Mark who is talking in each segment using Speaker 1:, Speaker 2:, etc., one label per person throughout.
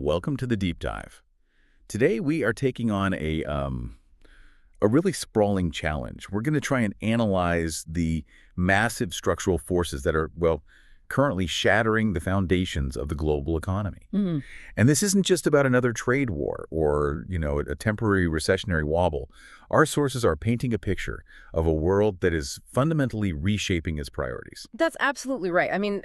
Speaker 1: welcome to the deep dive. Today we are taking on a really sprawling challenge. We're going to try and analyze the massive structural forces that are, well, currently shattering the foundations of the global economy. And this isn't just about another trade war or, a temporary recessionary wobble. Our sources are painting a picture of a world that is fundamentally reshaping its priorities.
Speaker 2: That's absolutely right. I mean,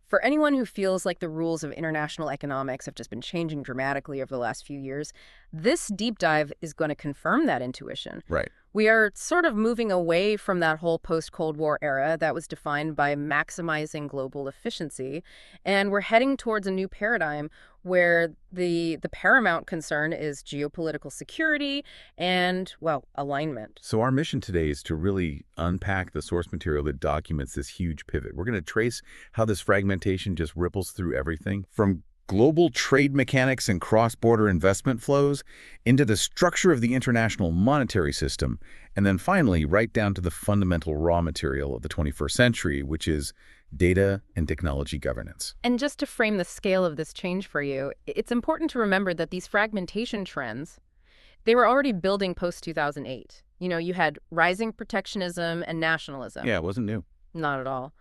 Speaker 2: for anyone who feels like the rules of international economics have just been changing dramatically over the last few years, this deep dive is going to confirm that intuition.
Speaker 1: Right.
Speaker 2: We are sort of moving away from that whole post-Cold War era that was defined by maximizing global efficiency, and we're heading towards a new paradigm where the paramount concern is geopolitical security and, well, alignment.
Speaker 1: So our mission today is to really unpack the source material that documents this huge pivot. We're going to trace how this fragmentation just ripples through everything from global trade mechanics and cross-border investment flows into the structure of the international monetary system, and then finally right down to the fundamental raw material of the 21st century, which is data and technology governance.
Speaker 2: And just to frame the scale of this change for you, it's important to remember that these fragmentation trends, they were already building post-2008. You had rising protectionism and nationalism.
Speaker 1: Yeah, it wasn't new.
Speaker 2: Not at all.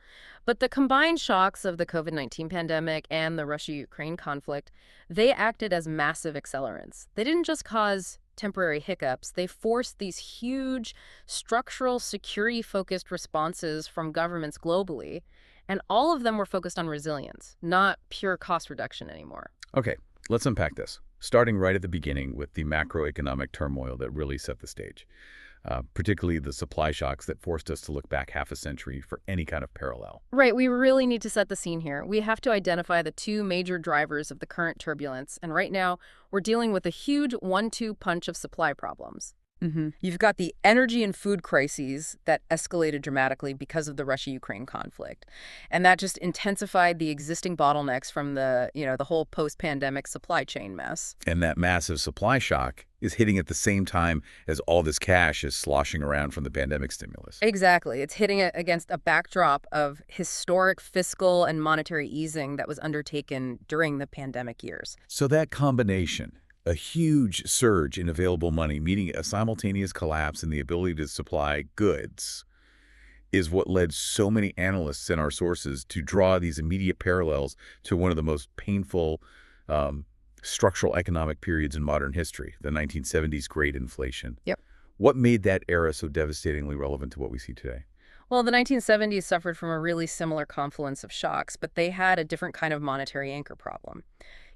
Speaker 2: But the combined shocks of the COVID-19 pandemic and the Russia-Ukraine conflict, they acted as massive accelerants. They didn't just cause temporary hiccups. They forced these huge structural security-focused responses from governments globally. And all of them were focused on resilience, not pure cost reduction anymore.
Speaker 1: Okay, let's unpack this, starting right at the beginning with the macroeconomic turmoil that really set the stage. Particularly the supply shocks that forced us to look back half a century for any kind of parallel.
Speaker 2: Right, we really need to set the scene here. We have to identify the two major drivers of the current turbulence, and right now we're dealing with a huge 1-2 punch of supply problems. You've got the energy and food crises that escalated dramatically because of the Russia-Ukraine conflict. And that just intensified the existing bottlenecks from the whole post-pandemic supply chain mess.
Speaker 1: And that massive supply shock is hitting at the same time as all this cash is sloshing around from the pandemic stimulus.
Speaker 2: Exactly. It's hitting it against a backdrop of historic fiscal and monetary easing that was undertaken during the pandemic years.
Speaker 1: So that combination, a huge surge in available money, meaning a simultaneous collapse in the ability to supply goods, is what led so many analysts in our sources to draw these immediate parallels to one of the most painful structural economic periods in modern history, the 1970s Great Inflation.
Speaker 2: Yep.
Speaker 1: What made that era so devastatingly relevant to what we see today?
Speaker 2: Well, the 1970s suffered from a really similar confluence of shocks, but they had a different kind of monetary anchor problem.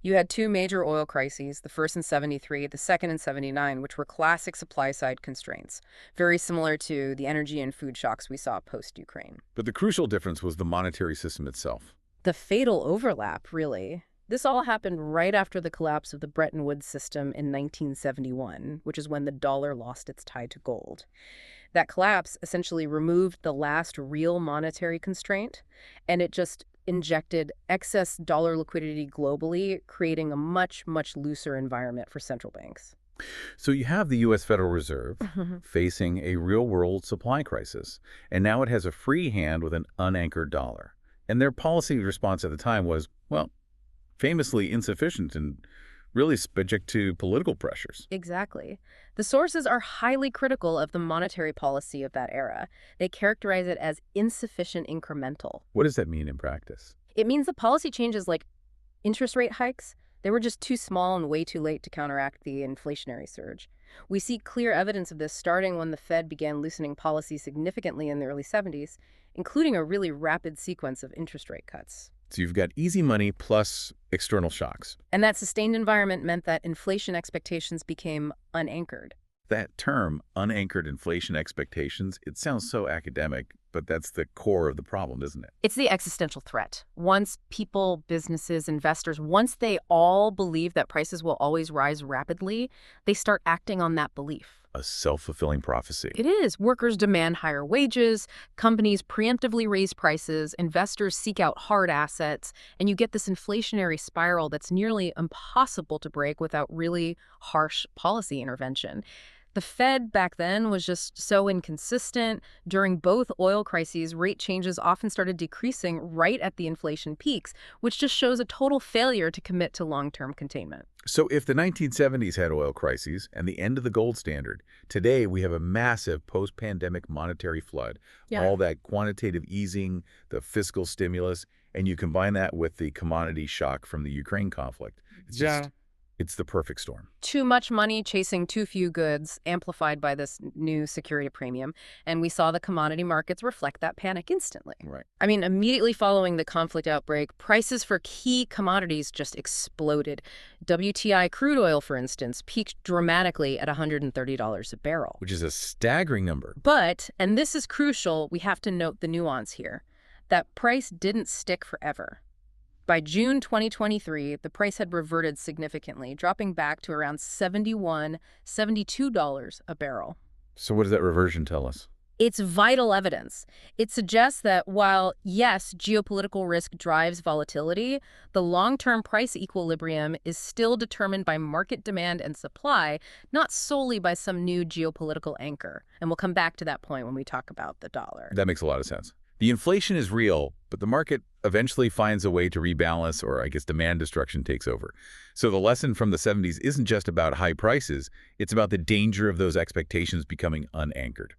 Speaker 2: You had two major oil crises, the first in '73, the second in '79, which were classic supply-side constraints, very similar to the energy and food shocks we saw post-Ukraine.
Speaker 1: But the crucial difference was the monetary system itself.
Speaker 2: The fatal overlap, really. This all happened right after the collapse of the Bretton Woods system in 1971, which is when the dollar lost its tie to gold. That collapse essentially removed the last real monetary constraint, and it just injected excess dollar liquidity globally, creating a much, much looser environment for central banks.
Speaker 1: So you have the U.S. Federal Reserve facing a real-world supply crisis, and now it has a free hand with an unanchored dollar. And their policy response at the time was, well, famously insufficient and really subject to political pressures.
Speaker 2: Exactly. The sources are highly critical of the monetary policy of that era. They characterize it as insufficient incremental.
Speaker 1: What does that mean in practice?
Speaker 2: It means the policy changes like interest rate hikes, they were just too small and way too late to counteract the inflationary surge. We see clear evidence of this starting when the Fed began loosening policy significantly in the early 70s, including a really rapid sequence of interest rate cuts.
Speaker 1: So you've got easy money plus external shocks.
Speaker 2: And that sustained environment meant that inflation expectations became unanchored.
Speaker 1: That term, unanchored inflation expectations, it sounds so academic, but that's the core of the problem, isn't it?
Speaker 2: It's the existential threat. Once people, businesses, investors, once they all believe that prices will always rise rapidly, they start acting on that belief.
Speaker 1: A self-fulfilling prophecy.
Speaker 2: It is. Workers demand higher wages, companies preemptively raise prices, investors seek out hard assets, and you get this inflationary spiral that's nearly impossible to break without really harsh policy intervention. The Fed back then was just so inconsistent. During both oil crises, rate changes often started decreasing right at the inflation peaks, which just shows a total failure to commit to long-term containment.
Speaker 1: So if the 1970s had oil crises and the end of the gold standard, today we have a massive post-pandemic monetary flood.
Speaker 2: Yeah.
Speaker 1: All that quantitative easing, the fiscal stimulus, and you combine that with the commodity shock from the Ukraine conflict. It's the perfect storm.
Speaker 2: Too much money chasing too few goods, amplified by this new security premium, and we saw the commodity markets reflect that panic instantly.
Speaker 1: Right.
Speaker 2: I mean, immediately following the conflict outbreak, prices for key commodities just exploded. WTI crude oil, for instance, peaked dramatically at $130 a barrel.
Speaker 1: Which is a staggering number.
Speaker 2: But, and this is crucial, we have to note the nuance here, that price didn't stick forever. By June 2023, the price had reverted significantly, dropping back to around $71, $72 a barrel.
Speaker 1: So what does that reversion tell us?
Speaker 2: It's vital evidence. It suggests that while, yes, geopolitical risk drives volatility, the long-term price equilibrium is still determined by market demand and supply, not solely by some new geopolitical anchor. And we'll come back to that point when we talk about the dollar.
Speaker 1: That makes a lot of sense. The inflation is real, but the market eventually finds a way to rebalance, or I guess demand destruction takes over. So the lesson from the 70s isn't just about high prices, it's about the danger of those expectations becoming unanchored.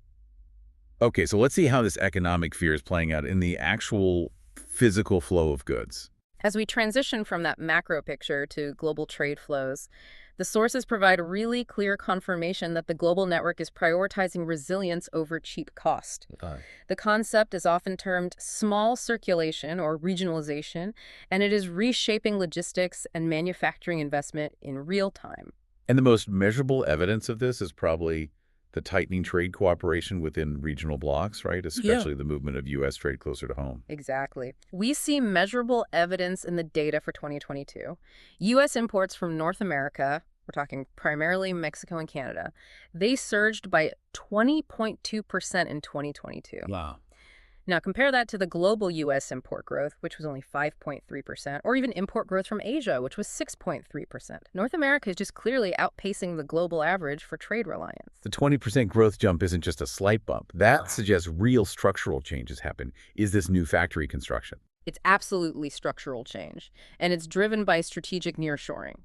Speaker 1: Okay, so let's see how this economic fear is playing out in the actual physical flow of goods.
Speaker 2: As we transition from that macro picture to global trade flows, the sources provide really clear confirmation that the global network is prioritizing resilience over cheap cost. The concept is often termed small circulation or regionalization, and it is reshaping logistics and manufacturing investment in real time.
Speaker 1: And the most measurable evidence of this is probably the tightening trade cooperation within regional blocs, right? Especially the movement of U.S. trade closer to home.
Speaker 2: Exactly. We see measurable evidence in the data for 2022. U.S. imports from North America, we're talking primarily Mexico and Canada, they surged by 20.2% in 2022.
Speaker 1: Wow.
Speaker 2: Now, compare that to the global U.S. import growth, which was only 5.3%, or even import growth from Asia, which was 6.3%. North America is just clearly outpacing the global average for trade reliance.
Speaker 1: The 20% growth jump isn't just a slight bump. That suggests real structural changes happen. Is this new factory construction?
Speaker 2: It's absolutely structural change, and it's driven by strategic nearshoring.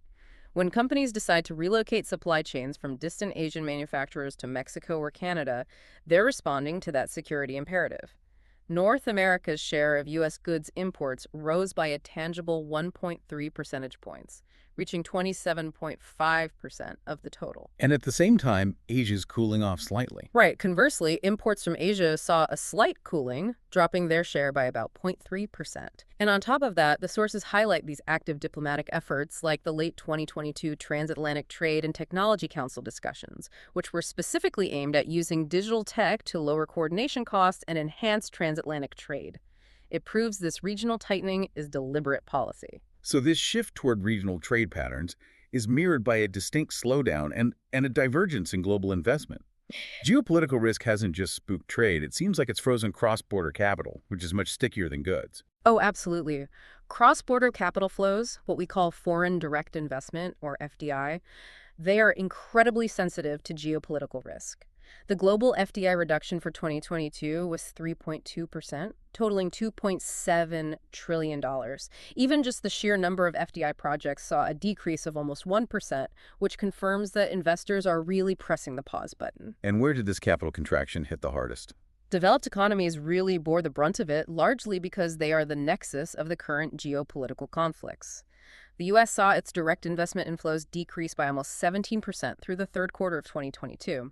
Speaker 2: When companies decide to relocate supply chains from distant Asian manufacturers to Mexico or Canada, they're responding to that security imperative. North America's share of U.S. goods imports rose by a tangible 1.3 percentage points, reaching 27.5% of the total.
Speaker 1: And at the same time, Asia's cooling off slightly.
Speaker 2: Right. Conversely, imports from Asia saw a slight cooling, dropping their share by about 0.3%. And on top of that, the sources highlight these active diplomatic efforts like the late 2022 Transatlantic Trade and Technology Council discussions, which were specifically aimed at using digital tech to lower coordination costs and enhance transatlantic trade. It proves this regional tightening is deliberate policy.
Speaker 1: So this shift toward regional trade patterns is mirrored by a distinct slowdown and a divergence in global investment. Geopolitical risk hasn't just spooked trade. It seems like it's frozen cross-border capital, which is much stickier than goods.
Speaker 2: Oh, absolutely. Cross-border capital flows, what we call foreign direct investment, or FDI, they are incredibly sensitive to geopolitical risk. The global FDI reduction for 2022 was 3.2%, totaling $2.7 trillion. Even just the sheer number of FDI projects saw a decrease of almost 1%, which confirms that investors are really pressing the pause button.
Speaker 1: And where did this capital contraction hit the hardest?
Speaker 2: Developed economies really bore the brunt of it, largely because they are the nexus of the current geopolitical conflicts. The U.S. saw its direct investment inflows decrease by almost 17% through the third quarter of 2022.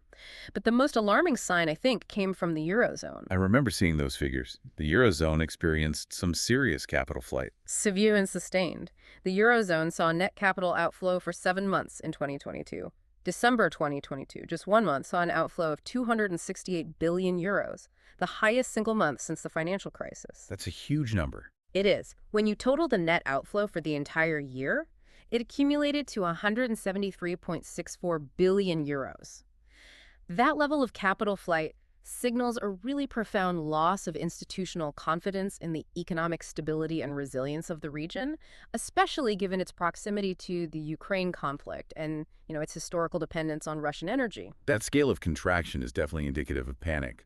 Speaker 2: But the most alarming sign, I think, came from the Eurozone.
Speaker 1: I remember seeing those figures. The Eurozone experienced some serious capital flight.
Speaker 2: Severe and sustained. The Eurozone saw net capital outflow for 7 months in 2022. December 2022, just 1 month, saw an outflow of 268 billion euros, the highest single month since the financial crisis.
Speaker 1: That's a huge number.
Speaker 2: It is. When you total the net outflow for the entire year, it accumulated to 173.64 billion euros. That level of capital flight signals a really profound loss of institutional confidence in the economic stability and resilience of the region, especially given its proximity to the Ukraine conflict and, its historical dependence on Russian energy.
Speaker 1: That scale of contraction is definitely indicative of panic.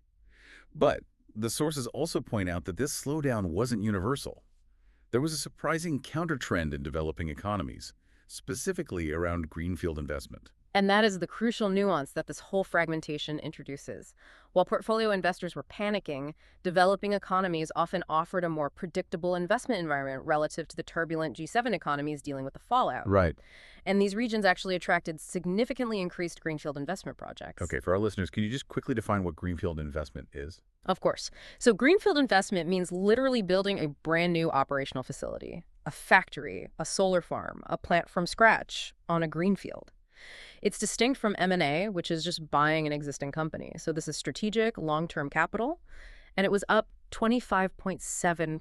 Speaker 1: But the sources also point out that this slowdown wasn't universal. There was a surprising countertrend in developing economies, specifically around greenfield investment.
Speaker 2: And that is the crucial nuance that this whole fragmentation introduces. While portfolio investors were panicking, developing economies often offered a more predictable investment environment relative to the turbulent G7 economies dealing with the fallout.
Speaker 1: Right.
Speaker 2: And these regions actually attracted significantly increased greenfield investment projects.
Speaker 1: Okay, for our listeners, can you just quickly define what greenfield investment is?
Speaker 2: Of course. So greenfield investment means literally building a brand new operational facility, a factory, a solar farm, a plant from scratch on a greenfield. It's distinct from M&A, which is just buying an existing company. So this is strategic, long-term capital, and it was up 25.7%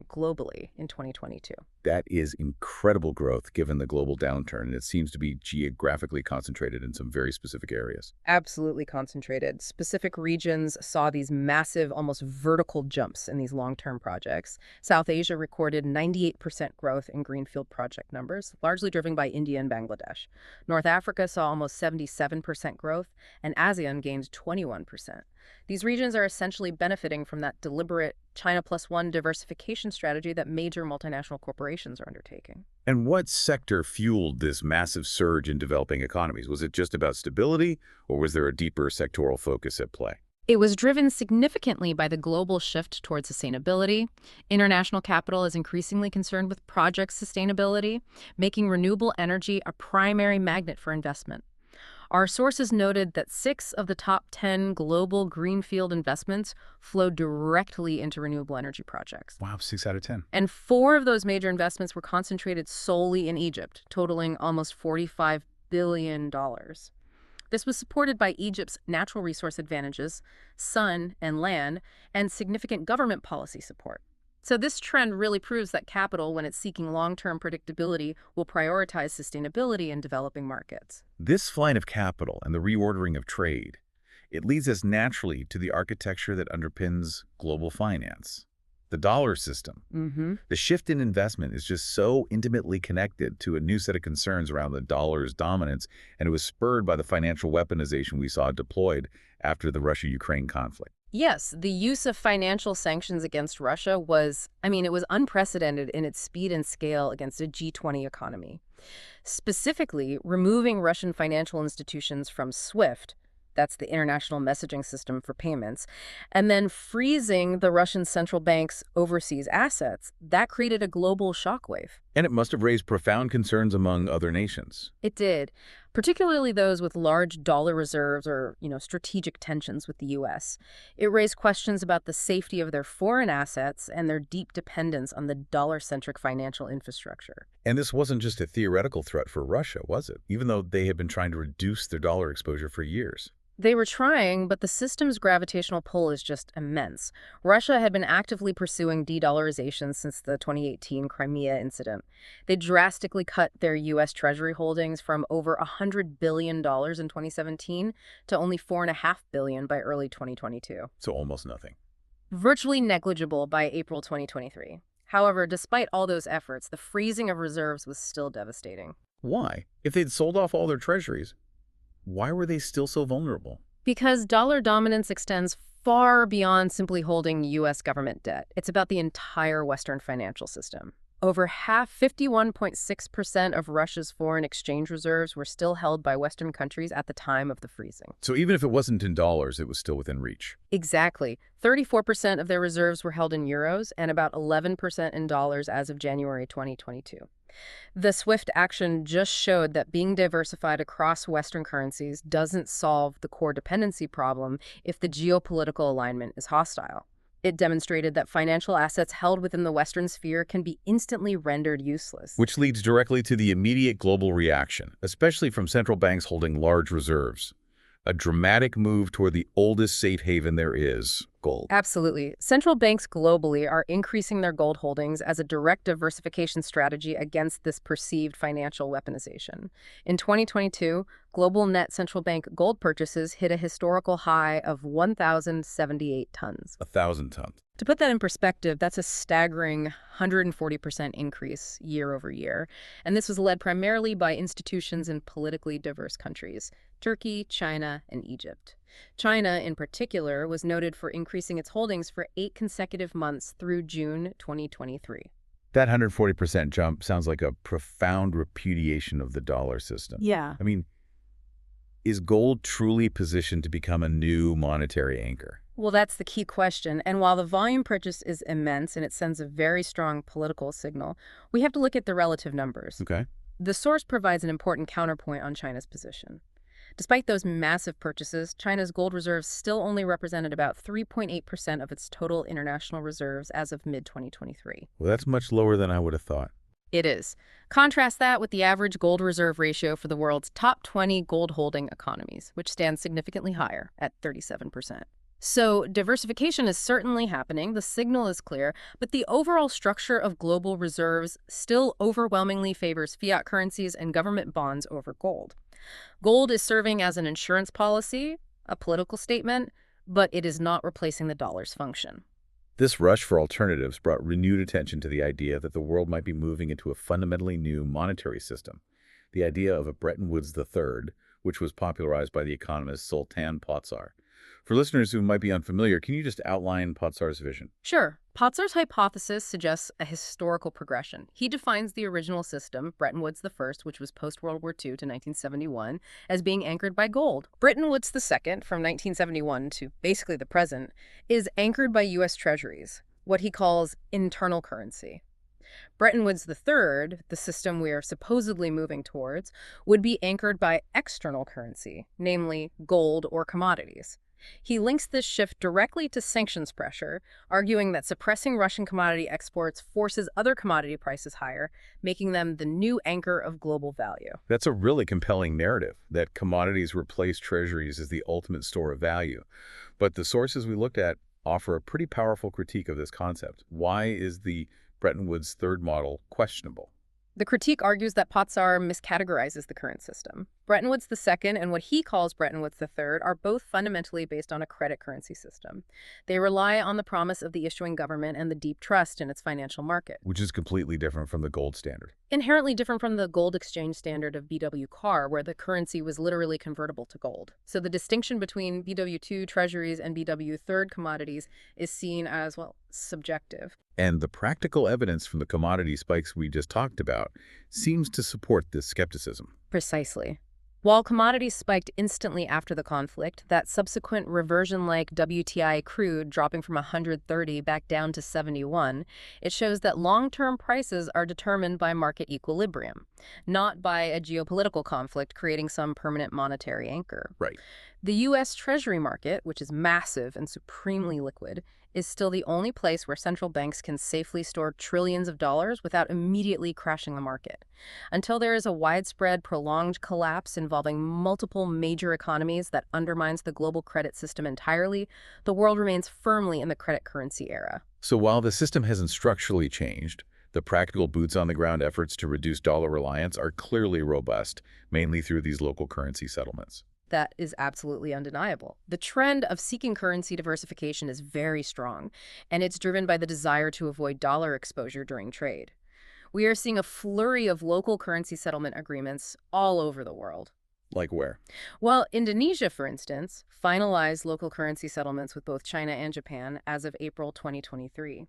Speaker 2: globally in 2022.
Speaker 1: That is incredible growth given the global downturn, and it seems to be geographically concentrated in some very specific areas.
Speaker 2: Absolutely concentrated. Specific regions saw these massive, almost vertical jumps in these long-term projects. South Asia recorded 98% growth in greenfield project numbers, largely driven by India and Bangladesh. North Africa saw almost 77% growth, and ASEAN gained 21%. These regions are essentially benefiting from that deliberate China plus one diversification strategy that major multinational corporations are undertaking.
Speaker 1: And what sector fueled this massive surge in developing economies? Was it just about stability, or was there a deeper sectoral focus at play?
Speaker 2: It was driven significantly by the global shift towards sustainability. International capital is increasingly concerned with project sustainability, making renewable energy a primary magnet for investment. Our sources noted that 6 of the top 10 global greenfield investments flowed directly into renewable energy projects.
Speaker 1: Wow, 6 out of 10.
Speaker 2: And 4 of those major investments were concentrated solely in Egypt, totaling almost $45 billion. This was supported by Egypt's natural resource advantages, sun and land, and significant government policy support. So this trend really proves that capital, when it's seeking long-term predictability, will prioritize sustainability in developing markets.
Speaker 1: This flight of capital and the reordering of trade, it leads us naturally to the architecture that underpins global finance, the dollar system. The shift in investment is just so intimately connected to a new set of concerns around the dollar's dominance, and it was spurred by the financial weaponization we saw deployed after the Russia-Ukraine conflict.
Speaker 2: Yes, the use of financial sanctions against Russia was unprecedented in its speed and scale against a G20 economy. Specifically, removing Russian financial institutions from SWIFT, that's the international messaging system for payments, and then freezing the Russian central bank's overseas assets, that created a global shockwave.
Speaker 1: And it must have raised profound concerns among other nations.
Speaker 2: It did, particularly those with large dollar reserves or, strategic tensions with the U.S. It raised questions about the safety of their foreign assets and their deep dependence on the dollar-centric financial infrastructure.
Speaker 1: And this wasn't just a theoretical threat for Russia, was it? Even though they had been trying to reduce their dollar exposure for years.
Speaker 2: They were trying, but the system's gravitational pull is just immense. Russia had been actively pursuing de-dollarization since the 2018 Crimea incident. They drastically cut their U.S. Treasury holdings from over $100 billion in 2017 to only $4.5 billion by early 2022.
Speaker 1: So almost nothing.
Speaker 2: Virtually negligible by April 2023. However, despite all those efforts, the freezing of reserves was still devastating.
Speaker 1: Why? If they'd sold off all their treasuries, why were they still so vulnerable?
Speaker 2: Because dollar dominance extends far beyond simply holding U.S. government debt. It's about the entire Western financial system. Over half, 51.6% of Russia's foreign exchange reserves were still held by Western countries at the time of the freezing.
Speaker 1: So even if it wasn't in dollars, it was still within reach.
Speaker 2: Exactly. 34% of their reserves were held in euros and about 11% in dollars as of January 2022. The SWIFT action just showed that being diversified across Western currencies doesn't solve the core dependency problem if the geopolitical alignment is hostile. It demonstrated that financial assets held within the Western sphere can be instantly rendered useless.
Speaker 1: Which leads directly to the immediate global reaction, especially from central banks holding large reserves. A dramatic move toward the oldest safe haven there is, gold.
Speaker 2: Absolutely. Central banks globally are increasing their gold holdings as a direct diversification strategy against this perceived financial weaponization. In 2022, global net central bank gold purchases hit a historical high of 1,078 tons.
Speaker 1: 1,000 tons.
Speaker 2: To put that in perspective, that's a staggering 140% increase year over year. And this was led primarily by institutions in politically diverse countries: Turkey, China, and Egypt. China, in particular, was noted for increasing its holdings for 8 consecutive months through June 2023.
Speaker 1: That 140% jump sounds like a profound repudiation of the dollar system.
Speaker 2: Yeah.
Speaker 1: I mean, is gold truly positioned to become a new monetary anchor?
Speaker 2: Well, that's the key question. And while the volume purchase is immense and it sends a very strong political signal, we have to look at the relative numbers.
Speaker 1: Okay.
Speaker 2: The source provides an important counterpoint on China's position. Despite those massive purchases, China's gold reserves still only represented about 3.8% of its total international reserves as of mid-2023.
Speaker 1: Well, that's much lower than I would have thought.
Speaker 2: It is. Contrast that with the average gold reserve ratio for the world's top 20 gold-holding economies, which stands significantly higher at 37%. So diversification is certainly happening, the signal is clear, but the overall structure of global reserves still overwhelmingly favors fiat currencies and government bonds over gold. Gold is serving as an insurance policy, a political statement, but it is not replacing the dollar's function.
Speaker 1: This rush for alternatives brought renewed attention to the idea that the world might be moving into a fundamentally new monetary system. The idea of a Bretton Woods III, which was popularized by the economist Sultan Pozsar. For listeners who might be unfamiliar, can you just outline Pozsar's vision?
Speaker 2: Sure. Pozsar's hypothesis suggests a historical progression. He defines the original system, Bretton Woods I, which was post-World War II to 1971, as being anchored by gold. Bretton Woods II, from 1971 to basically the present, is anchored by U.S. Treasuries, what he calls internal currency. Bretton Woods III, the system we are supposedly moving towards, would be anchored by external currency, namely gold or commodities. He links this shift directly to sanctions pressure, arguing that suppressing Russian commodity exports forces other commodity prices higher, making them the new anchor of global value.
Speaker 1: That's a really compelling narrative, that commodities replace treasuries as the ultimate store of value. But the sources we looked at offer a pretty powerful critique of this concept. Why is the Bretton Woods III model questionable?
Speaker 2: The critique argues that Pozsar miscategorizes the current system. Bretton Woods II and what he calls Bretton Woods III are both fundamentally based on a credit currency system. They rely on the promise of the issuing government and the deep trust in its financial market.
Speaker 1: Which is completely different from the gold standard.
Speaker 2: Inherently different from the gold exchange standard of BW-CAR, where the currency was literally convertible to gold. So the distinction between BW2 treasuries and BW3 commodities is seen as, well, subjective.
Speaker 1: And the practical evidence from the commodity spikes we just talked about seems to support this skepticism.
Speaker 2: Precisely. While commodities spiked instantly after the conflict, that subsequent reversion like WTI crude dropping from 130 back down to 71, it shows that long-term prices are determined by market equilibrium, not by a geopolitical conflict creating some permanent monetary anchor.
Speaker 1: Right.
Speaker 2: The U.S. Treasury market, which is massive and supremely liquid, is still the only place where central banks can safely store trillions of dollars without immediately crashing the market. Until there is a widespread, prolonged collapse involving multiple major economies that undermines the global credit system entirely, the world remains firmly in the credit currency era.
Speaker 1: So while the system hasn't structurally changed, the practical boots-on-the-ground efforts to reduce dollar reliance are clearly robust, mainly through these local currency settlements.
Speaker 2: That is absolutely undeniable. The trend of seeking currency diversification is very strong, and it's driven by the desire to avoid dollar exposure during trade. We are seeing a flurry of local currency settlement agreements all over the world.
Speaker 1: Like where?
Speaker 2: Well, Indonesia, for instance, finalized local currency settlements with both China and Japan as of April 2023.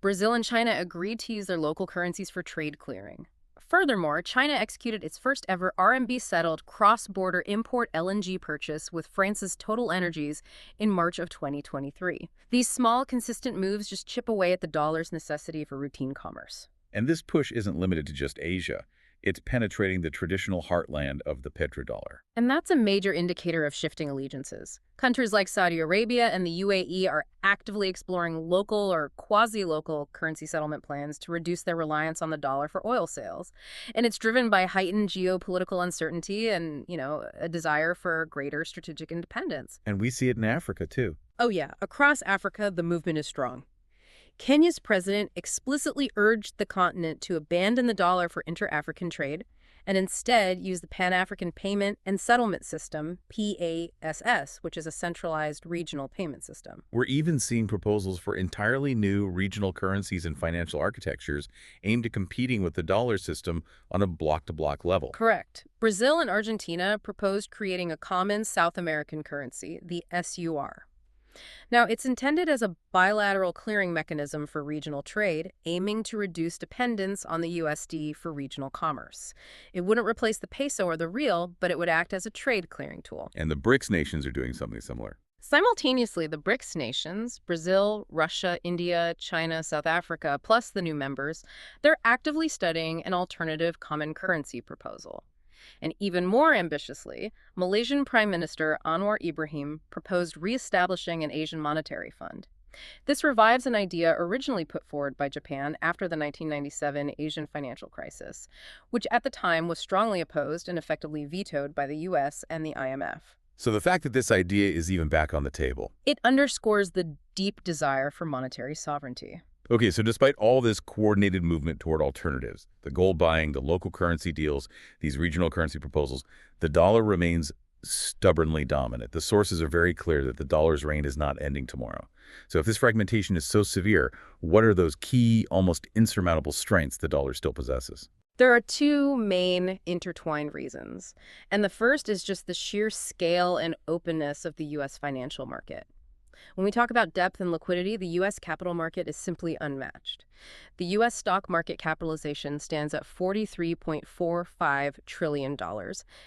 Speaker 2: Brazil and China agreed to use their local currencies for trade clearing. Furthermore, China executed its first ever RMB-settled cross-border import LNG purchase with France's Total Energies in March of 2023. These small, consistent moves just chip away at the dollar's necessity for routine commerce.
Speaker 1: And this push isn't limited to just Asia. It's penetrating the traditional heartland of the petrodollar.
Speaker 2: And that's a major indicator of shifting allegiances. Countries like Saudi Arabia and the UAE are actively exploring local or quasi-local currency settlement plans to reduce their reliance on the dollar for oil sales. And it's driven by heightened geopolitical uncertainty and, a desire for greater strategic independence.
Speaker 1: And we see it in Africa, too.
Speaker 2: Oh yeah, across Africa, the movement is strong. Kenya's president explicitly urged the continent to abandon the dollar for inter-African trade and instead use the Pan-African Payment and Settlement System, PASS, which is a centralized regional payment system.
Speaker 1: We're even seeing proposals for entirely new regional currencies and financial architectures aimed at competing with the dollar system on a block-to-block level.
Speaker 2: Correct. Brazil and Argentina proposed creating a common South American currency, the SUR. Now, it's intended as a bilateral clearing mechanism for regional trade, aiming to reduce dependence on the USD for regional commerce. It wouldn't replace the peso or the real, but it would act as a trade clearing tool.
Speaker 1: And the BRICS nations are doing something similar.
Speaker 2: Simultaneously, the BRICS nations, Brazil, Russia, India, China, South Africa, plus the new members, they're actively studying an alternative common currency proposal. And even more ambitiously, Malaysian Prime Minister Anwar Ibrahim proposed reestablishing an Asian monetary fund. This revives an idea originally put forward by Japan after the 1997 Asian financial crisis, which at the time was strongly opposed and effectively vetoed by the US and the IMF.
Speaker 1: So the fact that this idea is even back on the table.
Speaker 2: It underscores the deep desire for monetary sovereignty.
Speaker 1: Okay, so despite all this coordinated movement toward alternatives, the gold buying, the local currency deals, these regional currency proposals, the dollar remains stubbornly dominant. The sources are very clear that the dollar's reign is not ending tomorrow. So if this fragmentation is so severe, what are those key, almost insurmountable strengths the dollar still possesses?
Speaker 2: There are two main intertwined reasons, and the first is just the sheer scale and openness of the U.S. financial market. When we talk about depth and liquidity, the U.S. capital market is simply unmatched. The U.S. stock market capitalization stands at $43.45 trillion,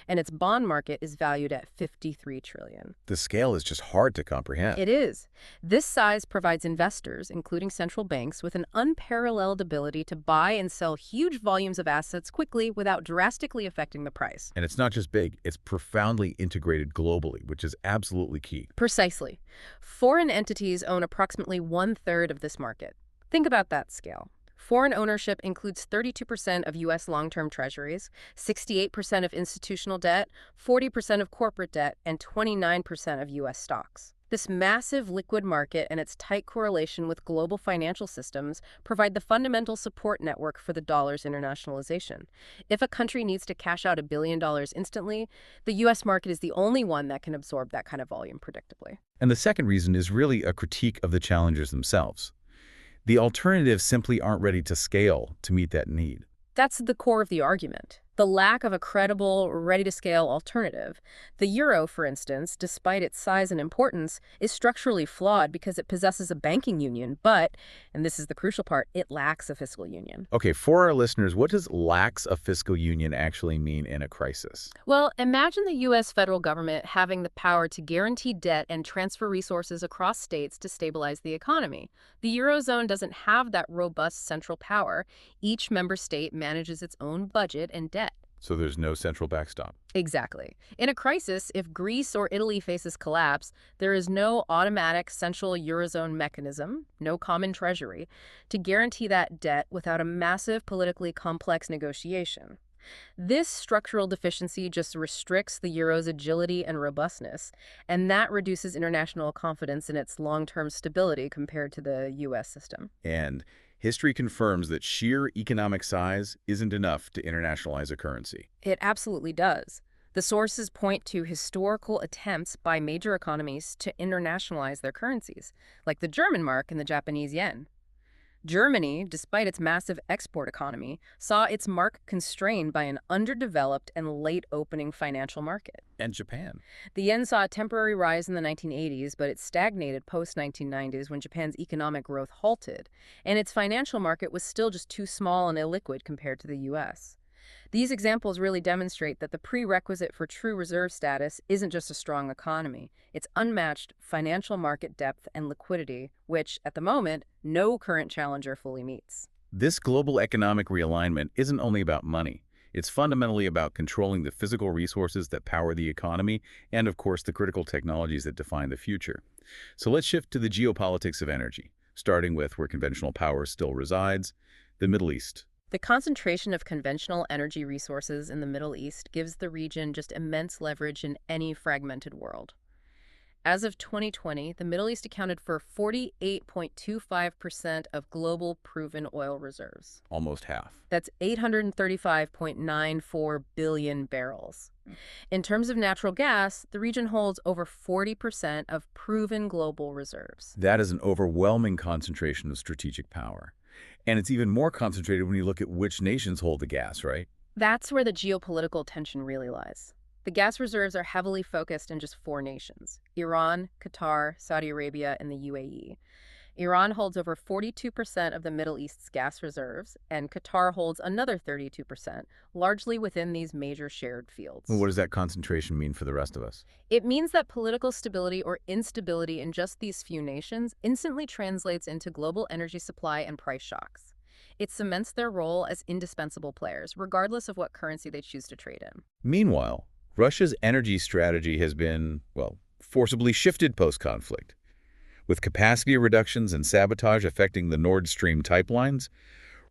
Speaker 2: and its bond market is valued at $53 trillion.
Speaker 1: The scale is just hard to comprehend.
Speaker 2: It is. This size provides investors, including central banks, with an unparalleled ability to buy and sell huge volumes of assets quickly without drastically affecting the price.
Speaker 1: And it's not just big, it's profoundly integrated globally, which is absolutely key.
Speaker 2: Precisely. Foreign entities own approximately 1/3 of this market. Think about that scale. Foreign ownership includes 32% of U.S. long-term treasuries, 68% of institutional debt, 40% of corporate debt, and 29% of U.S. stocks. This massive liquid market and its tight correlation with global financial systems provide the fundamental support network for the dollar's internationalization. If a country needs to cash out $1 billion instantly, the U.S. market is the only one that can absorb that kind of volume predictably.
Speaker 1: And the second reason is really a critique of the challengers themselves. The alternatives simply aren't ready to scale to meet that need.
Speaker 2: That's the core of the argument. The lack of a credible, ready-to-scale alternative. The euro, for instance, despite its size and importance, is structurally flawed because it possesses a banking union, but, and this is the crucial part, it lacks a fiscal union.
Speaker 1: Okay, for our listeners, what does lacks a fiscal union actually mean in a crisis?
Speaker 2: Well, imagine the U.S. federal government having the power to guarantee debt and transfer resources across states to stabilize the economy. The Eurozone doesn't have that robust central power. Each member state manages its own budget and debt.
Speaker 1: So there's no central backstop.
Speaker 2: Exactly. In a crisis, if Greece or Italy faces collapse, there is no automatic central Eurozone mechanism, no common treasury, to guarantee that debt without a massive politically complex negotiation. This structural deficiency just restricts the euro's agility and robustness, and that reduces international confidence in its long-term stability compared to the U.S. system.
Speaker 1: And history confirms that sheer economic size isn't enough to internationalize a currency.
Speaker 2: It absolutely does. The sources point to historical attempts by major economies to internationalize their currencies, like the German mark and the Japanese yen. Germany, despite its massive export economy, saw its mark constrained by an underdeveloped and late-opening financial market.
Speaker 1: And Japan.
Speaker 2: The yen saw a temporary rise in the 1980s, but it stagnated post-1990s when Japan's economic growth halted, and its financial market was still just too small and illiquid compared to the U.S. These examples really demonstrate that the prerequisite for true reserve status isn't just a strong economy. It's unmatched financial market depth and liquidity, which, at the moment, no current challenger fully meets.
Speaker 1: This global economic realignment isn't only about money. It's fundamentally about controlling the physical resources that power the economy and, of course, the critical technologies that define the future. So let's shift to the geopolitics of energy, starting with where conventional power still resides, the Middle East.
Speaker 2: The concentration of conventional energy resources in the Middle East gives the region just immense leverage in any fragmented world. As of 2020, the Middle East accounted for 48.25% of global proven oil reserves.
Speaker 1: Almost half.
Speaker 2: That's 835.94 billion barrels. In terms of natural gas, the region holds over 40% of proven global reserves.
Speaker 1: That is an overwhelming concentration of strategic power. And it's even more concentrated when you look at which nations hold the gas, right?
Speaker 2: That's where the geopolitical tension really lies. The gas reserves are heavily focused in just four nations: Iran, Qatar, Saudi Arabia, and the UAE. Iran holds over 42% of the Middle East's gas reserves, and Qatar holds another 32%, largely within these major shared fields.
Speaker 1: Well, what does that concentration mean for the rest of us?
Speaker 2: It means that political stability or instability in just these few nations instantly translates into global energy supply and price shocks. It cements their role as indispensable players, regardless of what currency they choose to trade in.
Speaker 1: Meanwhile, Russia's energy strategy has been, well, forcibly shifted post-conflict. With capacity reductions and sabotage affecting the Nord Stream pipelines,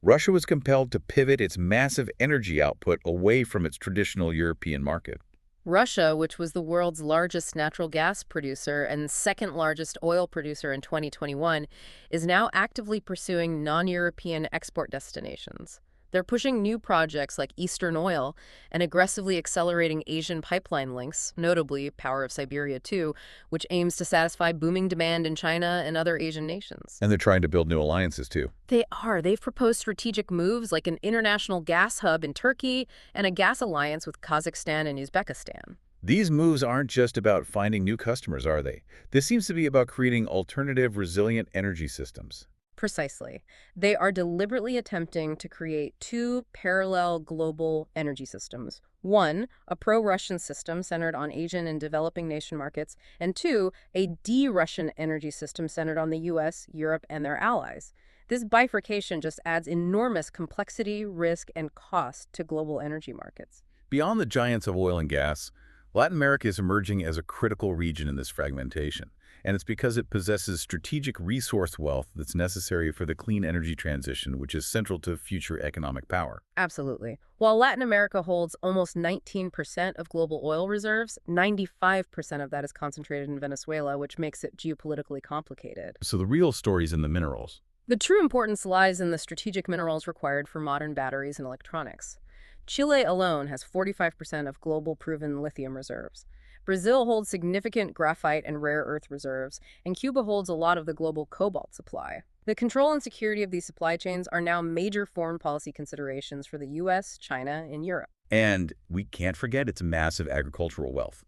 Speaker 1: Russia was compelled to pivot its massive energy output away from its traditional European market.
Speaker 2: Russia, which was the world's largest natural gas producer and second largest oil producer in 2021, is now actively pursuing non-European export destinations. They're pushing new projects like Eastern Oil and aggressively accelerating Asian pipeline links, notably Power of Siberia 2, which aims to satisfy booming demand in China and other Asian nations.
Speaker 1: And they're trying to build new alliances, too.
Speaker 2: They are. They've proposed strategic moves like an international gas hub in Turkey and a gas alliance with Kazakhstan and Uzbekistan.
Speaker 1: These moves aren't just about finding new customers, are they? This seems to be about creating alternative, resilient energy systems.
Speaker 2: Precisely. They are deliberately attempting to create two parallel global energy systems. One, a pro-Russian system centered on Asian and developing nation markets, and two, a de-Russian energy system centered on the US, Europe, and their allies. This bifurcation just adds enormous complexity, risk, and cost to global energy markets.
Speaker 1: Beyond the giants of oil and gas, Latin America is emerging as a critical region in this fragmentation. And it's because it possesses strategic resource wealth that's necessary for the clean energy transition, which is central to future economic power.
Speaker 2: Absolutely. While Latin America holds almost 19% of global oil reserves, 95% of that is concentrated in Venezuela, which makes it geopolitically complicated.
Speaker 1: So the real story's in the minerals.
Speaker 2: The true importance lies in the strategic minerals required for modern batteries and electronics. Chile alone has 45% of global proven lithium reserves. Brazil holds significant graphite and rare earth reserves, and Cuba holds a lot of the global cobalt supply. The control and security of these supply chains are now major foreign policy considerations for the US, China, and Europe.
Speaker 1: And we can't forget its massive agricultural wealth.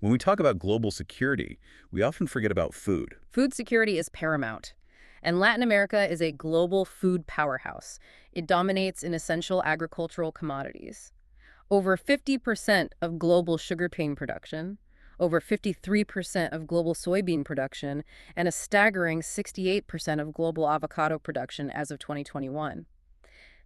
Speaker 1: When we talk about global security, we often forget about food.
Speaker 2: Food security is paramount. And Latin America is a global food powerhouse. It dominates in essential agricultural commodities. Over 50% of global sugarcane production, over 53% of global soybean production, and a staggering 68% of global avocado production as of 2021.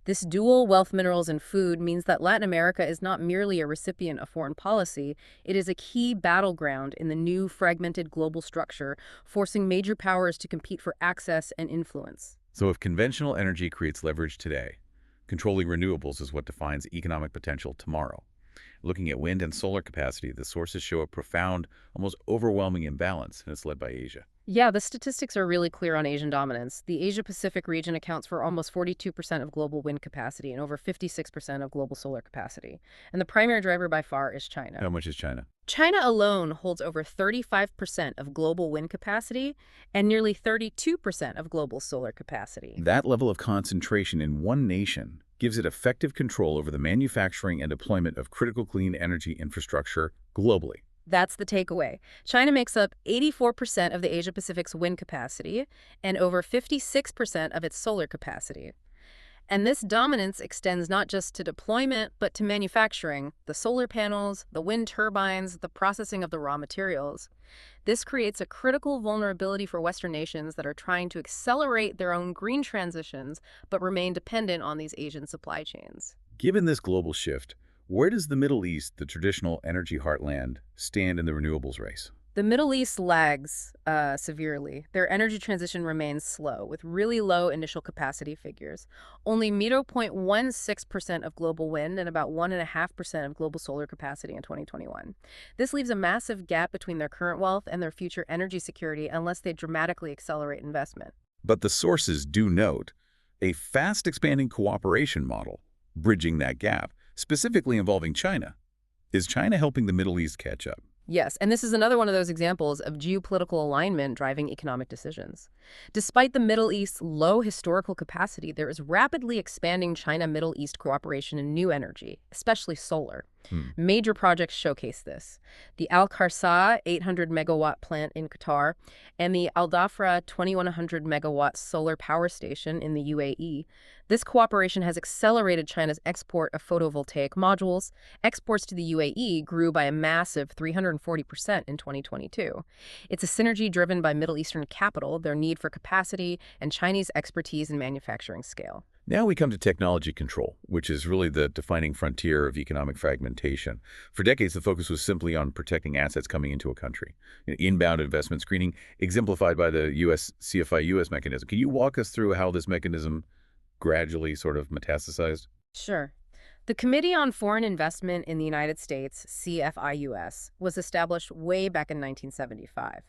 Speaker 2: This dual wealth minerals and food means that Latin America is not merely a recipient of foreign policy, it is a key battleground in the new fragmented global structure, forcing major powers to compete for access and influence.
Speaker 1: So if conventional energy creates leverage today, controlling renewables is what defines economic potential tomorrow. Looking at wind and solar capacity, the sources show a profound, almost overwhelming imbalance, and it's led by Asia.
Speaker 2: Yeah, the statistics are really clear on Asian dominance. The Asia-Pacific region accounts for almost 42% of global wind capacity and over 56% of global solar capacity. And the primary driver by far is China.
Speaker 1: How much is China?
Speaker 2: China alone holds over 35% of global wind capacity and nearly 32% of global solar capacity.
Speaker 1: That level of concentration in one nation gives it effective control over the manufacturing and deployment of critical clean energy infrastructure globally.
Speaker 2: That's the takeaway. China makes up 84% of the Asia-Pacific's wind capacity and over 56% of its solar capacity. And this dominance extends not just to deployment, but to manufacturing, the solar panels, the wind turbines, the processing of the raw materials. This creates a critical vulnerability for Western nations that are trying to accelerate their own green transitions, but remain dependent on these Asian supply chains.
Speaker 1: Given this global shift, where does the Middle East, the traditional energy heartland, stand in the renewables race?
Speaker 2: The Middle East lags severely. Their energy transition remains slow, with really low initial capacity figures. Only 0.16% of global wind and about 1.5% of global solar capacity in 2021. This leaves a massive gap between their current wealth and their future energy security unless they dramatically accelerate investment.
Speaker 1: But the sources do note a fast-expanding cooperation model, bridging that gap, specifically involving China. Is China helping the Middle East catch up?
Speaker 2: Yes, and this is another one of those examples of geopolitical alignment driving economic decisions. Despite the Middle East's low historical capacity, there is rapidly expanding China-Middle East cooperation in new energy, especially solar.
Speaker 1: Hmm.
Speaker 2: Major projects showcase this. The Al Kharsa 800-megawatt plant in Qatar and the Al Dhafra 2100-megawatt solar power station in the UAE. This cooperation has accelerated China's export of photovoltaic modules. Exports to the UAE grew by a massive 340% in 2022. It's a synergy driven by Middle Eastern capital, their need for capacity, and Chinese expertise in manufacturing scale.
Speaker 1: Now we come to technology control, which is really the defining frontier of economic fragmentation. For decades, the focus was simply on protecting assets coming into a country. Inbound investment screening, exemplified by the U.S. CFI-US mechanism. Can you walk us through how this mechanism gradually sort of metastasized?
Speaker 2: Sure. The Committee on Foreign Investment in the United States, CFI-US, was established way back in 1975.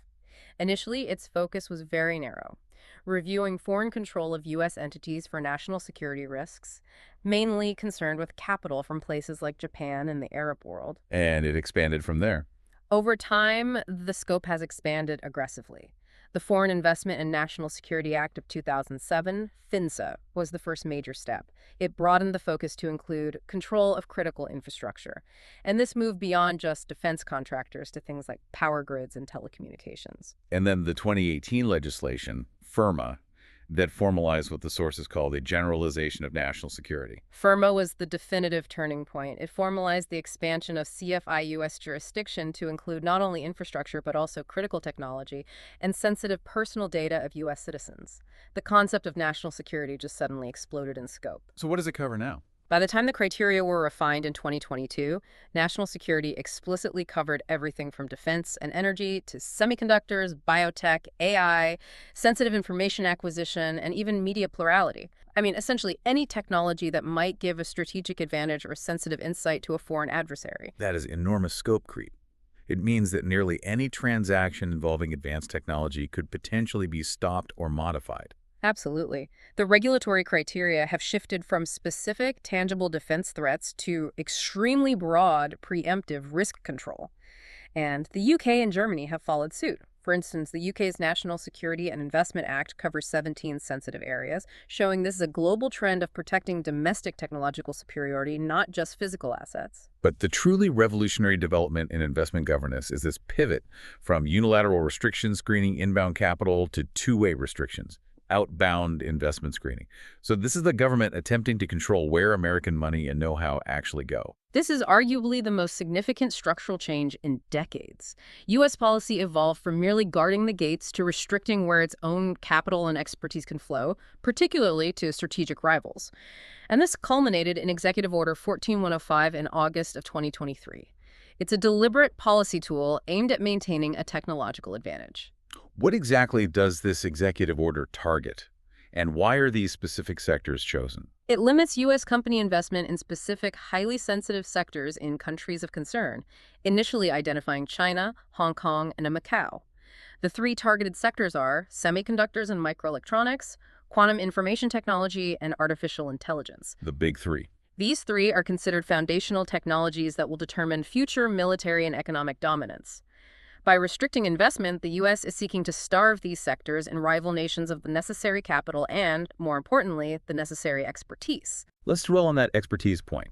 Speaker 2: Initially, its focus was very narrow, reviewing foreign control of U.S. entities for national security risks, mainly concerned with capital from places like Japan and the Arab world.
Speaker 1: And it expanded from there.
Speaker 2: Over time, the scope has expanded aggressively. The Foreign Investment and National Security Act of 2007, FINSA, was the first major step. It broadened the focus to include control of critical infrastructure. And this moved beyond just defense contractors to things like power grids and telecommunications.
Speaker 1: And then the 2018 legislation, FIRMA, that formalized what the sources call the generalization of national security.
Speaker 2: FIRMA was the definitive turning point. It formalized the expansion of CFI-US jurisdiction to include not only infrastructure but also critical technology and sensitive personal data of U.S. citizens. The concept of national security just suddenly exploded in scope.
Speaker 1: So what does it cover now?
Speaker 2: By the time the criteria were refined in 2022, national security explicitly covered everything from defense and energy to semiconductors, biotech, AI, sensitive information acquisition, and even media plurality. I mean, essentially any technology that might give a strategic advantage or sensitive insight to a foreign adversary.
Speaker 1: That is enormous scope creep. It means that nearly any transaction involving advanced technology could potentially be stopped or modified.
Speaker 2: Absolutely. The regulatory criteria have shifted from specific, tangible defense threats to extremely broad, preemptive risk control. And the UK and Germany have followed suit. For instance, the UK's National Security and Investment Act covers 17 sensitive areas, showing this is a global trend of protecting domestic technological superiority, not just physical assets.
Speaker 1: But the truly revolutionary development in investment governance is this pivot from unilateral restriction screening inbound capital to two-way restrictions. Outbound investment screening. So this is the government attempting to control where American money and know-how actually go.
Speaker 2: This is arguably the most significant structural change in decades. U.S. policy evolved from merely guarding the gates to restricting where its own capital and expertise can flow, particularly to strategic rivals. And this culminated in Executive Order 14105 in August of 2023. It's a deliberate policy tool aimed at maintaining a technological advantage.
Speaker 1: What exactly does this executive order target? And why are these specific sectors chosen?
Speaker 2: It limits U.S. company investment in specific, highly sensitive sectors in countries of concern, initially identifying China, Hong Kong, and Macau. The three targeted sectors are semiconductors and microelectronics, quantum information technology, and artificial intelligence.
Speaker 1: The big three.
Speaker 2: These three are considered foundational technologies that will determine future military and economic dominance. By restricting investment, the U.S. is seeking to starve these sectors and rival nations of the necessary capital and, more importantly, the necessary expertise.
Speaker 1: Let's dwell on that expertise point.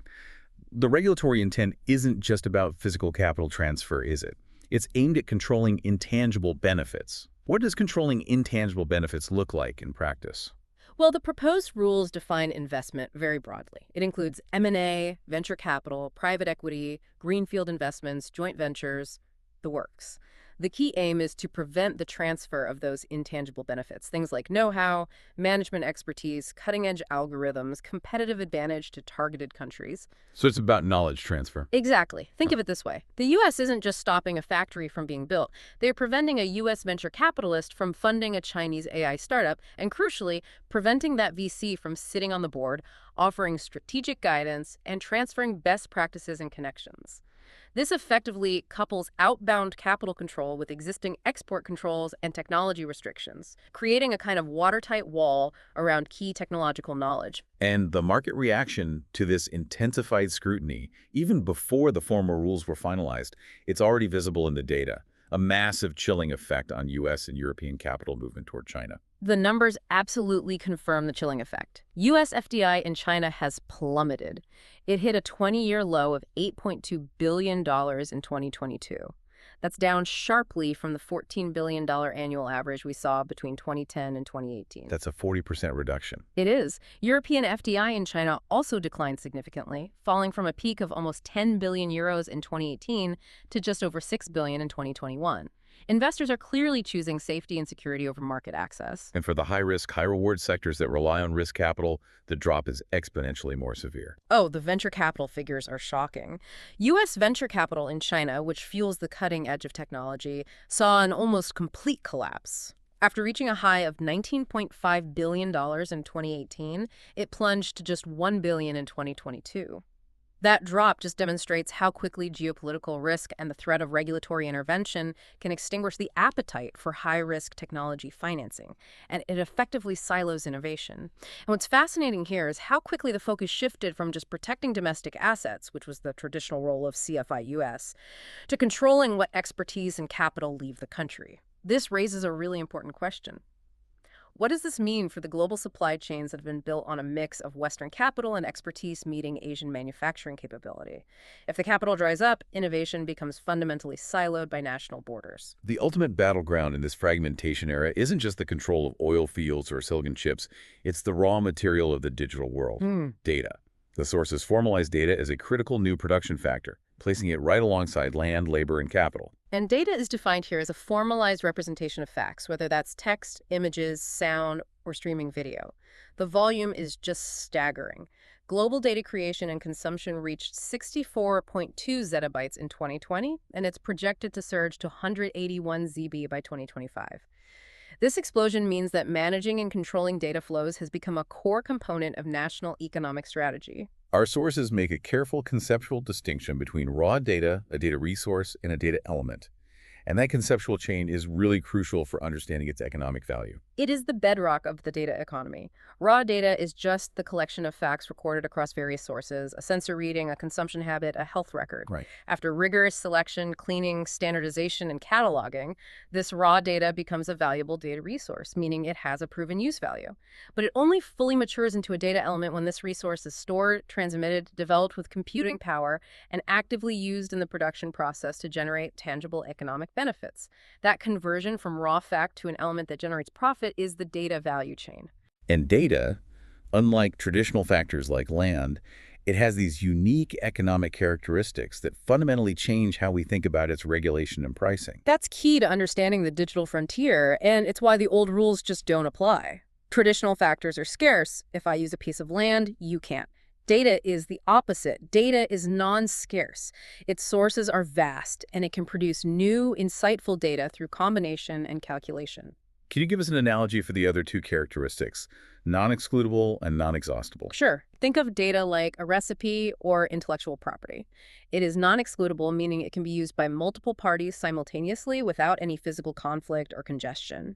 Speaker 1: The regulatory intent isn't just about physical capital transfer, is it? It's aimed at controlling intangible benefits. What does controlling intangible benefits look like in practice?
Speaker 2: Well, the proposed rules define investment very broadly. It includes M&A, venture capital, private equity, greenfield investments, joint ventures, the works. The key aim is to prevent the transfer of those intangible benefits, things like know-how, management expertise, cutting-edge algorithms, competitive advantage to targeted countries.
Speaker 1: So it's about knowledge transfer.
Speaker 2: Exactly. Think of it this way. The U.S. isn't just stopping a factory from being built. They're preventing a U.S. venture capitalist from funding a Chinese AI startup, and crucially, preventing that VC from sitting on the board, offering strategic guidance, and transferring best practices and connections. This effectively couples outbound capital control with existing export controls and technology restrictions, creating a kind of watertight wall around key technological knowledge.
Speaker 1: And the market reaction to this intensified scrutiny, even before the formal rules were finalized, it's already visible in the data. A massive chilling effect on U.S. and European capital movement toward China.
Speaker 2: The numbers absolutely confirm the chilling effect. U.S. FDI in China has plummeted. It hit a 20-year low of $8.2 billion in 2022. That's down sharply from the $14 billion annual average we saw between 2010 and 2018.
Speaker 1: That's a 40% reduction.
Speaker 2: It is. European FDI in China also declined significantly, falling from a peak of almost 10 billion euros in 2018 to just over 6 billion in 2021. Investors are clearly choosing safety and security over market access.
Speaker 1: And for the high-risk, high-reward sectors that rely on risk capital, the drop is exponentially more severe.
Speaker 2: Oh, the venture capital figures are shocking. U.S. venture capital in China, which fuels the cutting edge of technology, saw an almost complete collapse. After reaching a high of $19.5 billion in 2018, it plunged to just $1 billion in 2022. That drop just demonstrates how quickly geopolitical risk and the threat of regulatory intervention can extinguish the appetite for high-risk technology financing, and it effectively silos innovation. And what's fascinating here is how quickly the focus shifted from just protecting domestic assets, which was the traditional role of CFI US, to controlling what expertise and capital leave the country. This raises a really important question. What does this mean for the global supply chains that have been built on a mix of Western capital and expertise meeting Asian manufacturing capability? If the capital dries up, innovation becomes fundamentally siloed by national borders.
Speaker 1: The ultimate battleground in this fragmentation era isn't just the control of oil fields or silicon chips, it's the raw material of the digital world, data. The sources formalize data as a critical new production factor, placing it right alongside land, labor, and capital.
Speaker 2: And data is defined here as a formalized representation of facts, whether that's text, images, sound, or streaming video. The volume is just staggering. Global data creation and consumption reached 64.2 zettabytes in 2020, and it's projected to surge to 181 ZB by 2025. This explosion means that managing and controlling data flows has become a core component of national economic strategy.
Speaker 1: Our sources make a careful conceptual distinction between raw data, a data resource, and a data element. And that conceptual chain is really crucial for understanding its economic value.
Speaker 2: It is the bedrock of the data economy. Raw data is just the collection of facts recorded across various sources, a sensor reading, a consumption habit, a health record.
Speaker 1: Right.
Speaker 2: After rigorous selection, cleaning, standardization, and cataloging, this raw data becomes a valuable data resource, meaning it has a proven use value. But it only fully matures into a data element when this resource is stored, transmitted, developed with computing power, and actively used in the production process to generate tangible economic benefits. That conversion from raw fact to an element that generates profit is the data value chain.
Speaker 1: And data, unlike traditional factors like land, it has these unique economic characteristics that fundamentally change how we think about its regulation and pricing.
Speaker 2: That's key to understanding the digital frontier, and it's why the old rules just don't apply. Traditional factors are scarce. If I use a piece of land, you can't. Data is the opposite. Data is non-scarce. Its sources are vast, and it can produce new, insightful data through combination and calculation.
Speaker 1: Can you give us an analogy for the other two characteristics, non-excludable and non-exhaustible?
Speaker 2: Sure. Think of data like a recipe or intellectual property. It is non-excludable, meaning it can be used by multiple parties simultaneously without any physical conflict or congestion.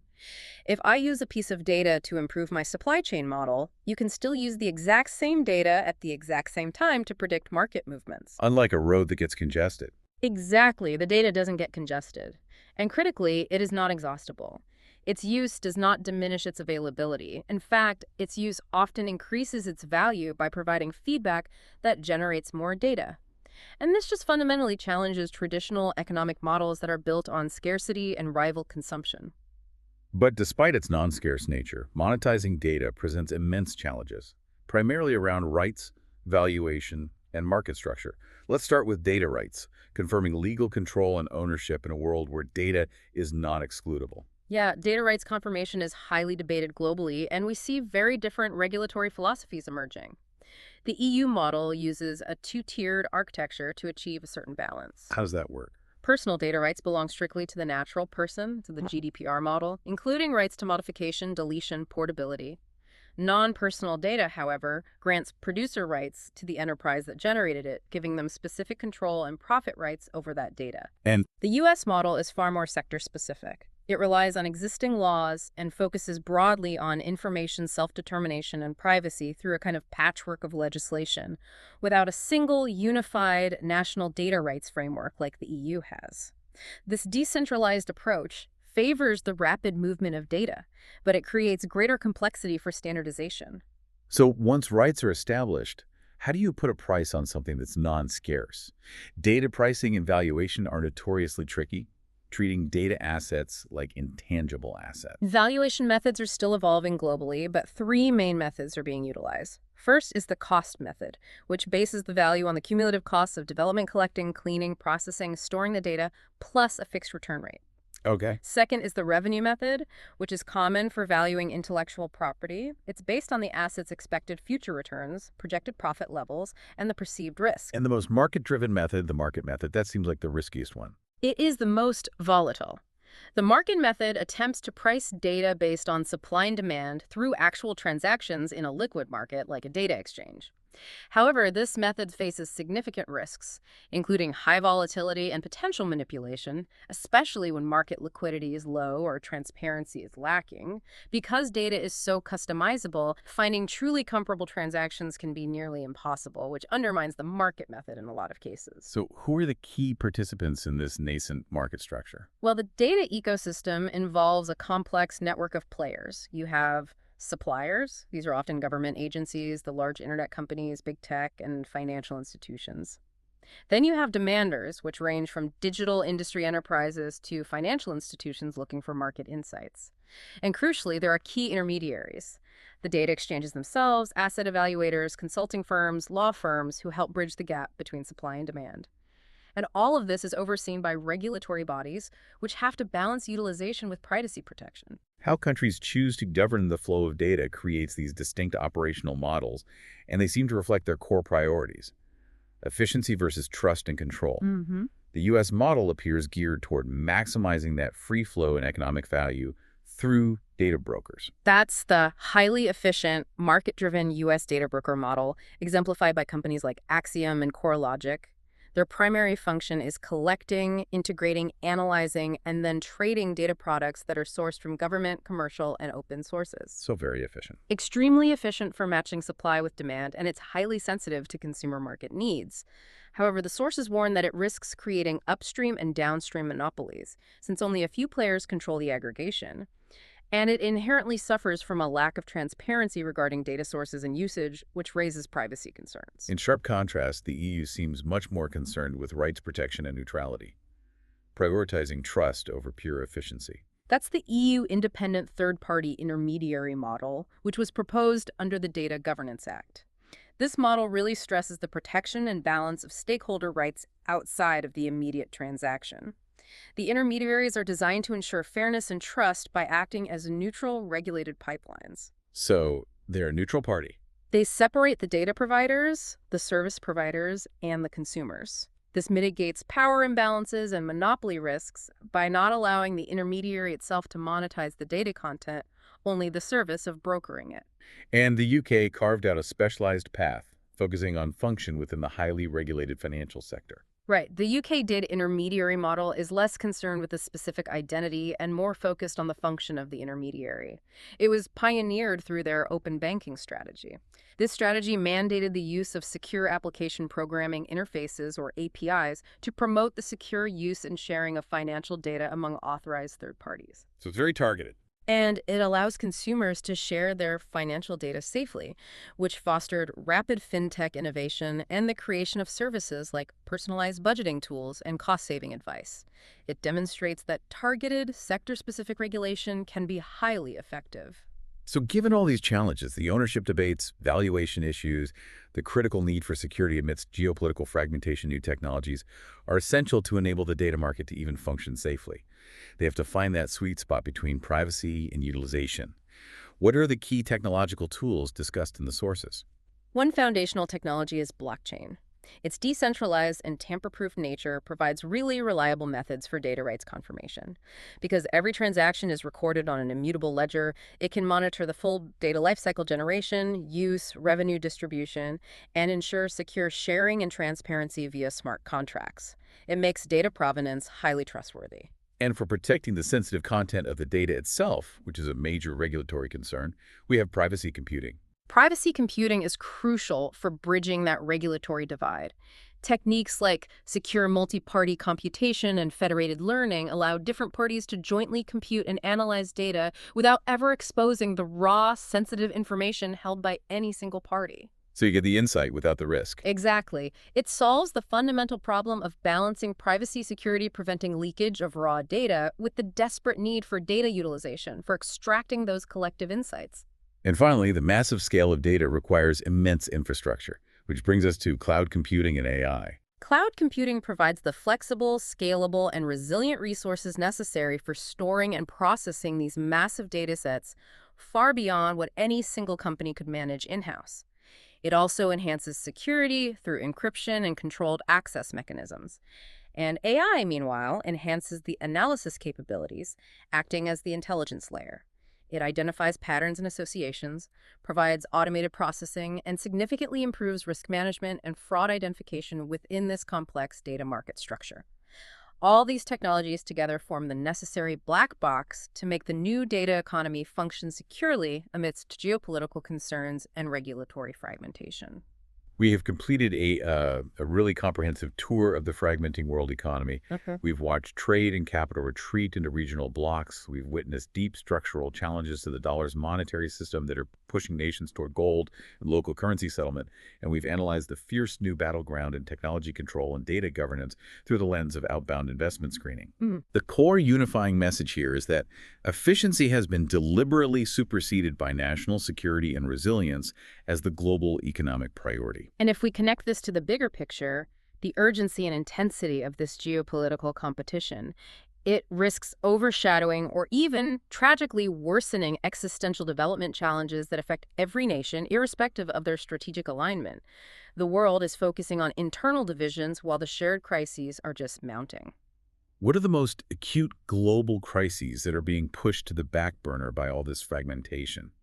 Speaker 2: If I use a piece of data to improve my supply chain model, you can still use the exact same data at the exact same time to predict market movements.
Speaker 1: Unlike a road that gets congested.
Speaker 2: Exactly. The data doesn't get congested. And critically, it is not exhaustible. Its use does not diminish its availability. In fact, its use often increases its value by providing feedback that generates more data. And this just fundamentally challenges traditional economic models that are built on scarcity and rival consumption.
Speaker 1: But despite its non-scarce nature, monetizing data presents immense challenges, primarily around rights, valuation, and market structure. Let's start with data rights. confirming legal control and ownership in a world where data is non-excludable.
Speaker 2: Yeah, data rights confirmation is highly debated globally, and we see very different regulatory philosophies emerging. The EU model uses a two-tiered architecture to achieve a certain balance.
Speaker 1: How does that work?
Speaker 2: Personal data rights belong strictly to the natural person, to the GDPR model, including rights to modification, deletion, portability. Non-personal data, however, grants producer rights to the enterprise that generated it, giving them specific control and profit rights over that data.
Speaker 1: And
Speaker 2: The U.S. model is far more sector-specific. It relies on existing laws and focuses broadly on information self-determination and privacy through a kind of patchwork of legislation, without a single unified national data rights framework like the EU has. This decentralized approach favors the rapid movement of data, but it creates greater complexity for standardization.
Speaker 1: so once rights are established, how do you put a price on something that's non-scarce? Data pricing and valuation are notoriously tricky, treating data assets like intangible assets.
Speaker 2: Valuation methods are still evolving globally, but three main methods are being utilized. First is the cost method, which bases the value on the cumulative costs of development, collecting, cleaning, processing, storing the data, plus a fixed return rate.
Speaker 1: Okay.
Speaker 2: Second is the revenue method, which is common for valuing intellectual property. It's based on the asset's expected future returns, projected profit levels, and the perceived risk.
Speaker 1: And the most market-driven method, the market method, that seems like the riskiest one.
Speaker 2: It is the most volatile. The market method attempts to price data based on supply and demand through actual transactions in a liquid market like a data exchange. However, this method faces significant risks, including high volatility and potential manipulation, especially when market liquidity is low or transparency is lacking. Because data is so customizable, finding truly comparable transactions can be nearly impossible, which undermines the market method in a lot of cases.
Speaker 1: So who are the key participants in this nascent market structure?
Speaker 2: Well, the data ecosystem involves a complex network of players. You have suppliers. These are often government agencies, the large internet companies, big tech, and financial institutions. Then you have demanders, which range from digital industry enterprises to financial institutions looking for market insights. And crucially, there are key intermediaries: the data exchanges themselves, asset evaluators, consulting firms, law firms who help bridge the gap between supply and demand. And all of this is overseen by regulatory bodies, which have to balance utilization with privacy protection.
Speaker 1: How countries choose to govern the flow of data creates these distinct operational models, and they seem to reflect their core priorities: efficiency versus trust and control. The U.S. model appears geared toward maximizing that free flow and economic value through data brokers.
Speaker 2: That's the highly efficient, market-driven U.S. data broker model, exemplified by companies like Axiom and CoreLogic. Their primary function is collecting, integrating, analyzing, and then trading data products that are sourced from government, commercial, and open sources.
Speaker 1: So very efficient.
Speaker 2: Extremely efficient for matching supply with demand, and it's highly sensitive to consumer market needs. However, the sources warn that it risks creating upstream and downstream monopolies, since only a few players control the aggregation. And it inherently suffers from a lack of transparency regarding data sources and usage, which raises privacy concerns.
Speaker 1: In sharp contrast, the EU seems much more concerned with rights protection and neutrality, prioritizing trust over pure efficiency.
Speaker 2: That's the EU independent third-party intermediary model, which was proposed under the Data Governance Act. This model really stresses the protection and balance of stakeholder rights outside of the immediate transaction. The intermediaries are designed to ensure fairness and trust by acting as neutral, regulated pipelines.
Speaker 1: So they're a neutral party.
Speaker 2: They separate the data providers, the service providers, and the consumers. This mitigates power imbalances and monopoly risks by not allowing the intermediary itself to monetize the data content, only the service of brokering it.
Speaker 1: And the UK carved out a specialized path, focusing on function within the highly regulated financial sector.
Speaker 2: Right. The UK data intermediary model is less concerned with the specific identity and more focused on the function of the intermediary. It was pioneered through their open banking strategy. This strategy mandated the use of secure application programming interfaces, or APIs, to promote the secure use and sharing of financial data among authorized third parties.
Speaker 1: So it's very targeted.
Speaker 2: And it allows consumers to share their financial data safely, which fostered rapid fintech innovation and the creation of services like personalized budgeting tools and cost-saving advice. It demonstrates that targeted, sector-specific regulation can be highly effective.
Speaker 1: So given all these challenges, the ownership debates, valuation issues, the critical need for security amidst geopolitical fragmentation, new technologies are essential to enable the data market to even function safely. They have to find that sweet spot between privacy and utilization. What are the key technological tools discussed in the sources?
Speaker 2: One foundational technology is blockchain. Its decentralized and tamper-proof nature provides really reliable methods for data rights confirmation. Because every transaction is recorded on an immutable ledger, it can monitor the full data lifecycle generation, use, revenue distribution, and ensure secure sharing and transparency via smart contracts. It makes data provenance highly trustworthy.
Speaker 1: And for protecting the sensitive content of the data itself, which is a major regulatory concern, we have privacy computing.
Speaker 2: Privacy computing is crucial for bridging that regulatory divide. Techniques like secure multi-party computation and federated learning allow different parties to jointly compute and analyze data without ever exposing the raw, sensitive information held by any single party.
Speaker 1: So you get the insight without the risk.
Speaker 2: Exactly. It solves the fundamental problem of balancing privacy security, preventing leakage of raw data, with the desperate need for data utilization for extracting those collective insights.
Speaker 1: And finally, the massive scale of data requires immense infrastructure, which brings us to cloud computing and AI.
Speaker 2: Cloud computing provides the flexible, scalable, and resilient resources necessary for storing and processing these massive data sets far beyond what any single company could manage in-house. It also enhances security through encryption and controlled access mechanisms. And AI, meanwhile, enhances the analysis capabilities, acting as the intelligence layer. It identifies patterns and associations, provides automated processing, and significantly improves risk management and fraud identification within this complex data market structure. All these technologies together form the necessary black box to make the new data economy function securely amidst geopolitical concerns and regulatory fragmentation.
Speaker 1: We have completed a really comprehensive tour of the fragmenting world economy.
Speaker 2: Okay.
Speaker 1: We've watched trade and capital retreat into regional blocks. We've witnessed deep structural challenges to the dollar's monetary system that are pushing nations toward gold and local currency settlement. And we've analyzed the fierce new battleground in technology control and data governance through the lens of outbound investment screening. The core unifying message here is that efficiency has been deliberately superseded by national security and resilience as the global economic priority.
Speaker 2: And if we connect this to the bigger picture, the urgency and intensity of this geopolitical competition, it risks overshadowing or even tragically worsening existential development challenges that affect every nation, irrespective of their strategic alignment. The world is focusing on internal divisions while the shared crises are just mounting.
Speaker 1: What are the most acute global crises that are being pushed to the back burner by all this fragmentation?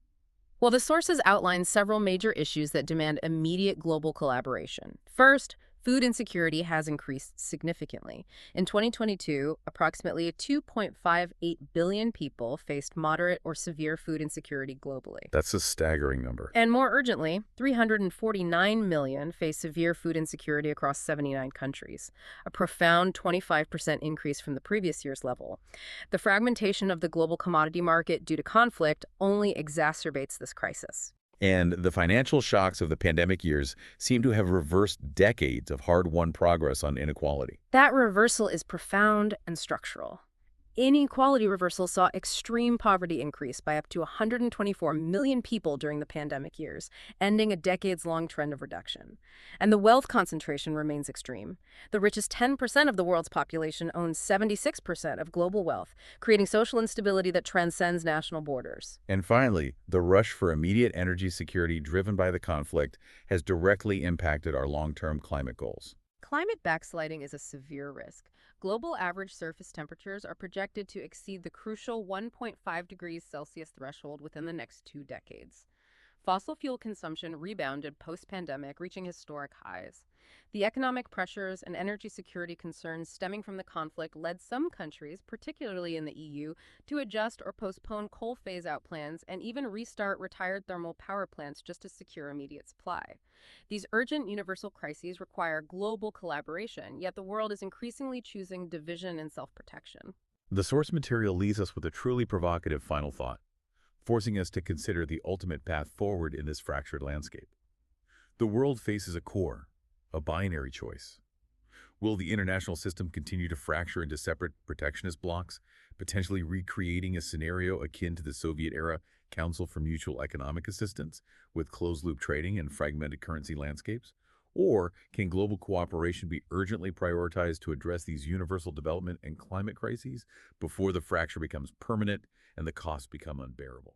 Speaker 2: Well, the sources outline several major issues that demand immediate global collaboration. First, food insecurity has increased significantly. In 2022, approximately 2.58 billion people faced moderate or severe food insecurity globally.
Speaker 1: That's a staggering number.
Speaker 2: And more urgently, 349 million face severe food insecurity across 79 countries, a profound 25% increase from the previous year's level. The fragmentation of the global commodity market due to conflict only exacerbates this crisis.
Speaker 1: And the financial shocks of the pandemic years seem to have reversed decades of hard-won progress on inequality.
Speaker 2: That reversal is profound and structural. Inequality reversal saw extreme poverty increase by up to 124 million people during the pandemic years, ending a decades-long trend of reduction. And the wealth concentration remains extreme. The richest 10% of the world's population owns 76% of global wealth, creating social instability that transcends national borders.
Speaker 1: And finally, the rush for immediate energy security driven by the conflict has directly impacted our long-term climate goals.
Speaker 2: Climate backsliding is a severe risk. Global average surface temperatures are projected to exceed the crucial 1.5 degrees Celsius threshold within the next 2 decades. Fossil fuel consumption rebounded post-pandemic, reaching historic highs. The economic pressures and energy security concerns stemming from the conflict led some countries, particularly in the EU, to adjust or postpone coal phase-out plans and even restart retired thermal power plants just to secure immediate supply. These urgent universal crises require global collaboration, yet the world is increasingly choosing division and self-protection.
Speaker 1: The source material leaves us with a truly provocative final thought, forcing us to consider the ultimate path forward in this fractured landscape. The world faces a binary choice. Will the international system continue to fracture into separate protectionist blocks, potentially recreating a scenario akin to the Soviet era Council for Mutual Economic Assistance with closed-loop trading and fragmented currency landscapes? Or can global cooperation be urgently prioritized to address these universal development and climate crises before the fracture becomes permanent and the costs become unbearable?